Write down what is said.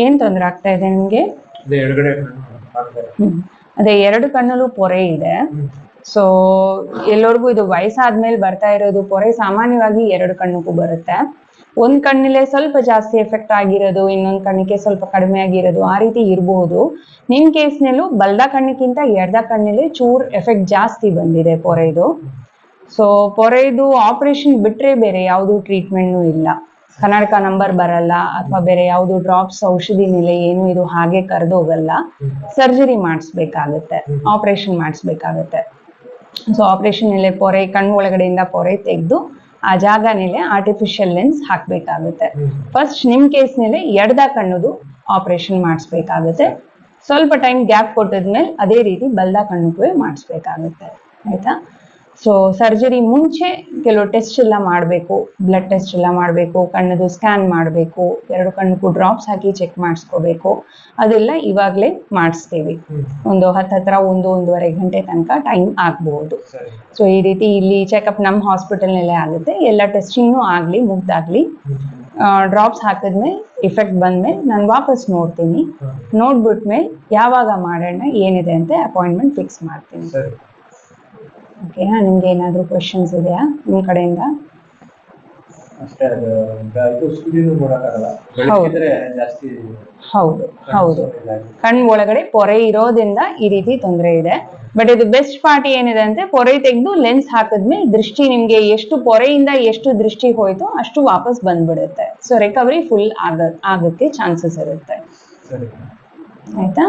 ಏನ್ ತೊಂದರೆ ಆಗ್ತಾ ಇದೆ ನಿಮ್ಗೆ? ಅದೇ ಎರಡು ಕಣ್ಣಲ್ಲೂ ಪೊರೆ ಇದೆ. ಸೊ ಎಲ್ಲರಿಗೂ ಇದು ವಯಸ್ಸಾದ್ಮೇಲೆ ಬರ್ತಾ ಇರೋದು ಪೊರೆ ಸಾಮಾನ್ಯವಾಗಿ ಎರಡು ಕಣ್ಣಿಗೂ ಬರುತ್ತೆ. ಒಂದ್ ಕಣ್ಣಿಲೆ ಸ್ವಲ್ಪ ಜಾಸ್ತಿ ಎಫೆಕ್ಟ್ ಆಗಿರೋದು, ಇನ್ನೊಂದ್ ಕಣ್ಣಿಗೆ ಸ್ವಲ್ಪ ಕಡಿಮೆ ಆಗಿರೋದು, ಆ ರೀತಿ ಇರಬಹುದು. ನಿಮ್ ಕೇಸ್ನಲ್ಲೂ ಬಲ್ದ ಕಣ್ಣಿಗಿಂತ ಎಡದ ಕಣ್ಣಿಲೆ ಚೂರ್ ಎಫೆಕ್ಟ್ ಜಾಸ್ತಿ ಬಂದಿದೆ ಪೊರೆದು. ಸೊ ಪೊರೆದು ಆಪರೇಷನ್ ಬಿಟ್ರೆ ಬೇರೆ ಯಾವ್ದು ಟ್ರೀಟ್ಮೆಂಟ್ ಇಲ್ಲ. ಕನ್ನಡಕ ನಂಬರ್ ಬರಲ್ಲ ಅಥವಾ ಬೇರೆ ಯಾವ್ದು ಡ್ರಾಪ್ಸ್ ಔಷಧಿ ಮೇಲೆ ಏನು ಇದು ಹಾಗೆ ಕರೆದೋಗಲ್ಲ. ಸರ್ಜರಿ ಮಾಡಿಸ್ಬೇಕಾಗತ್ತೆ, ಆಪರೇಷನ್ ಮಾಡಿಸ್ಬೇಕಾಗತ್ತೆ. ಸೊ ಆಪರೇಷನ್ ಮೇಲೆ ಪೊರೆ ಕಣ್ಣು ಒಳಗಡೆಯಿಂದ ಪೊರೆ ತೆಗೆದು ಆ ಜಾಗನೇಲೆ ಆರ್ಟಿಫಿಷಿಯಲ್ ಲೆನ್ಸ್ ಹಾಕ್ಬೇಕಾಗುತ್ತೆ. ಫಸ್ಟ್ ನಿಮ್ ಕೇಸ್ನಲ್ಲಿ ಎಡದ ಕಣ್ಣುದು ಆಪರೇಷನ್ ಮಾಡಿಸ್ಬೇಕಾಗುತ್ತೆ. ಸ್ವಲ್ಪ ಟೈಮ್ ಗ್ಯಾಪ್ ಕೊಟ್ಟಿದ್ಮೇಲೆ ಅದೇ ರೀತಿ ಬಲ್ದ ಕಣ್ಣುಗೂ ಮಾಡಿಸ್ಬೇಕಾಗುತ್ತೆ. ಆಯ್ತಾ? ಸೊ ಸರ್ಜರಿ ಮುಂಚೆ ಕೆಲವು ಟೆಸ್ಟ್ ಎಲ್ಲ ಮಾಡಬೇಕು, ಬ್ಲಡ್ ಟೆಸ್ಟ್ ಎಲ್ಲ ಮಾಡಬೇಕು, ಕಣ್ಣದು ಸ್ಕ್ಯಾನ್ ಮಾಡಬೇಕು, ಎರಡು ಕಣ್ಣಿಗೂ ಡ್ರಾಪ್ಸ್ ಹಾಕಿ ಚೆಕ್ ಮಾಡಿಸ್ಕೋಬೇಕು. ಅದೆಲ್ಲ ಇವಾಗಲೇ ಮಾಡಿಸ್ತೀವಿ. ಒಂದು ಹತ್ರ 1-1.5 ಗಂಟೆ ತನಕ ಟೈಮ್ ಆಗ್ಬಹುದು. ಸೊ ಈ ರೀತಿ ಇಲ್ಲಿ ಚೆಕಪ್ ನಮ್ಮ ಹಾಸ್ಪಿಟಲ್ನಲ್ಲೇ ಆಗುತ್ತೆ. ಎಲ್ಲ ಟೆಸ್ಟಿಂಗ್ನು ಆಗಲಿ ಮುಗ್ದಾಗ್ಲಿ ಡ್ರಾಪ್ಸ್ ಹಾಕಿದ್ಮೇಲೆ ಇಫೆಕ್ಟ್ ಬಂದ್ಮೇಲೆ ನಾನು ವಾಪಸ್ ನೋಡ್ತೀನಿ. ನೋಡ್ಬಿಟ್ಮೇಲೆ ಯಾವಾಗ ಮಾಡೋಣ ಏನಿದೆ ಅಂತ ಅಪಾಯಿಂಟ್ಮೆಂಟ್ ಫಿಕ್ಸ್ ಮಾಡ್ತೀನಿ. ಓಕೆನಾ? ನಿಮ್ಗೆ ಏನಾದರೂ ಕ್ವೆಶನ್ಸ್ ಇದೆಯಾ ನಿಮ್ಮ ಕಡೆಯಿಂದ? ಹೌದು ಹೌದು, ಕಣ್ಣು ಒಳಗಡೆ ಪೊರೆ ಇರೋದ್ರಿಂದ ಈ ರೀತಿ ತೊಂದರೆ ಇದೆ. ಬಟ್ ಇದು ಬೆಸ್ಟ್ ಪಾರ್ಟ್ ಏನಿದೆ ಅಂದ್ರೆ ಪೊರೆ ತೆಗೆದು ಲೆನ್ಸ್ ಹಾಕಿದ್ಮೇಲೆ ದೃಷ್ಟಿ ನಿಮ್ಗೆ ಎಷ್ಟು ಪೊರೆಯಿಂದ ಎಷ್ಟು ದೃಷ್ಟಿ ಹೋಯ್ತು ಅಷ್ಟು ವಾಪಸ್ ಬಂದ್ಬಿಡುತ್ತೆ. ಸೊ ರಿಕವರಿ ಫುಲ್ ಆಗಕ್ಕೆ ಚಾನ್ಸಸ್ ಇರುತ್ತೆ. ಆಯ್ತಾ?